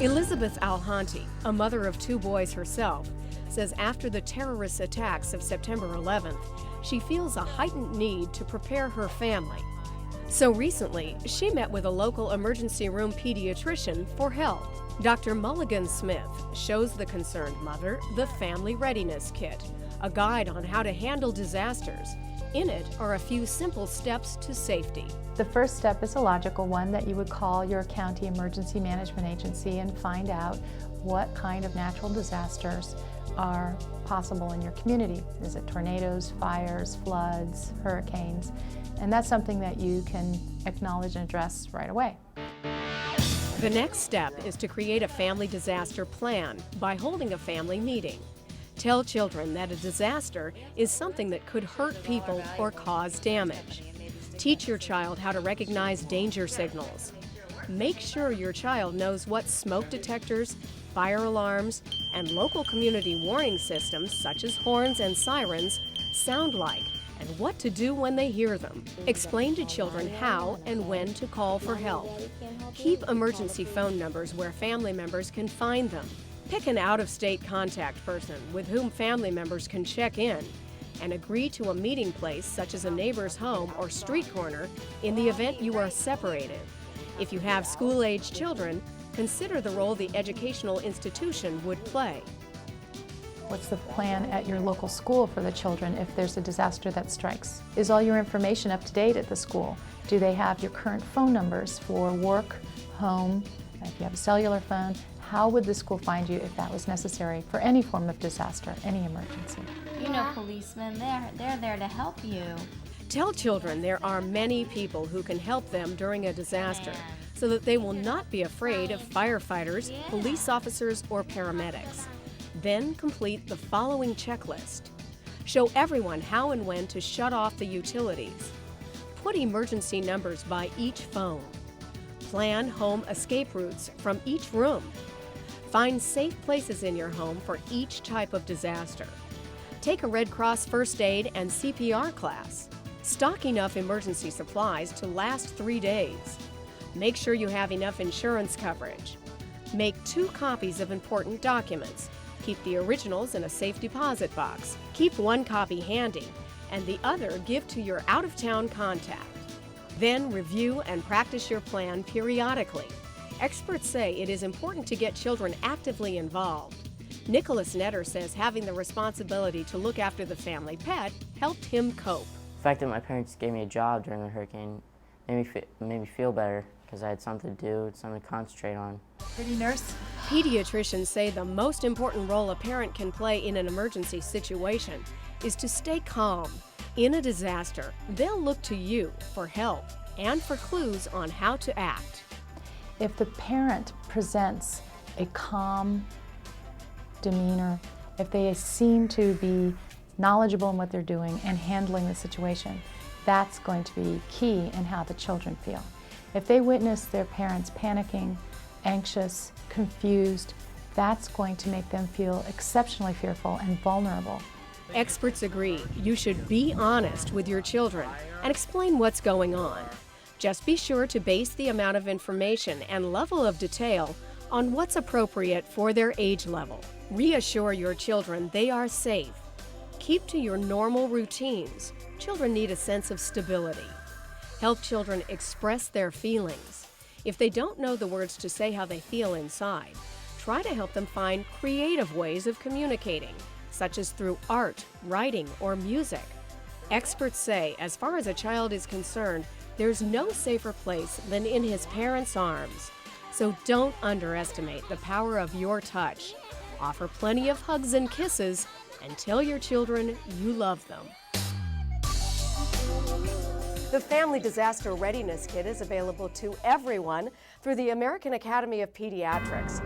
Elizabeth Alhanti, a mother of 2 boys herself, says after the terrorist attacks of September 11th, she feels a heightened need to prepare her family. So recently, she met with a local emergency room pediatrician for help. Dr. Mulligan Smith shows the concerned mother the Family Readiness Kit, a guide on how to handle disasters. In it are a few simple steps to safety. The first step is a logical one, that you would call your county emergency management agency and find out what kind of natural disasters are possible in your community. Is it tornadoes, fires, floods, hurricanes? And that's something that you can acknowledge and address right away. The next step is to create a family disaster plan by holding a family meeting. Tell children that a disaster is something that could hurt people or cause damage. Teach your child how to recognize danger signals. Make sure your child knows what smoke detectors, fire alarms, and local community warning systems such as horns and sirens sound like and what to do when they hear them. Explain to children how and when to call for help. Keep emergency phone numbers where family members can find them. Pick an out-of-state contact person with whom family members can check in, and agree to a meeting place such as a neighbor's home or street corner in the event you are separated. If you have school-age children, consider the role the educational institution would play. What's the plan at your local school for the children if there's a disaster that strikes? Is all your information up to date at the school? Do they have your current phone numbers for work, home? If you have a cellular phone, how would the school find you if that was necessary for any form of disaster, any emergency? You know, policemen, they're there to help you. Tell children there are many people who can help them during a disaster, so that they will not be afraid of firefighters, police officers, or paramedics. Then complete the following checklist. Show everyone how and when to shut off the utilities. Put emergency numbers by each phone. Plan home escape routes from each room. Find safe places in your home for each type of disaster. Take a Red Cross first aid and CPR class. Stock enough emergency supplies to last 3 days. Make sure you have enough insurance coverage. Make 2 copies of important documents. Keep the originals in a safe deposit box. Keep 1 copy handy, and the other give to your out-of-town contact. Then review and practice your plan periodically. Experts say it is important to get children actively involved. Nicholas Netter says having the responsibility to look after the family pet helped him cope. The fact that my parents gave me a job during the hurricane made me feel better because I had something to do, something to concentrate on. Pretty nurse? Pediatricians say the most important role a parent can play in an emergency situation is to stay calm. In a disaster, they'll look to you for help and for clues on how to act. If the parent presents a calm demeanor, if they seem to be knowledgeable in what they're doing and handling the situation, that's going to be key in how the children feel. If they witness their parents panicking, anxious, confused, that's going to make them feel exceptionally fearful and vulnerable. Experts agree you should be honest with your children and explain what's going on. Just be sure to base the amount of information and level of detail on what's appropriate for their age level. Reassure your children they are safe. Keep to your normal routines. Children need a sense of stability. Help children express their feelings. If they don't know the words to say how they feel inside, try to help them find creative ways of communicating, such as through art, writing, or music. Experts say, as far as a child is concerned, there's no safer place than in his parents' arms. So don't underestimate the power of your touch. Offer plenty of hugs and kisses, and tell your children you love them. The Family Disaster Readiness Kit is available to everyone through the American Academy of Pediatrics.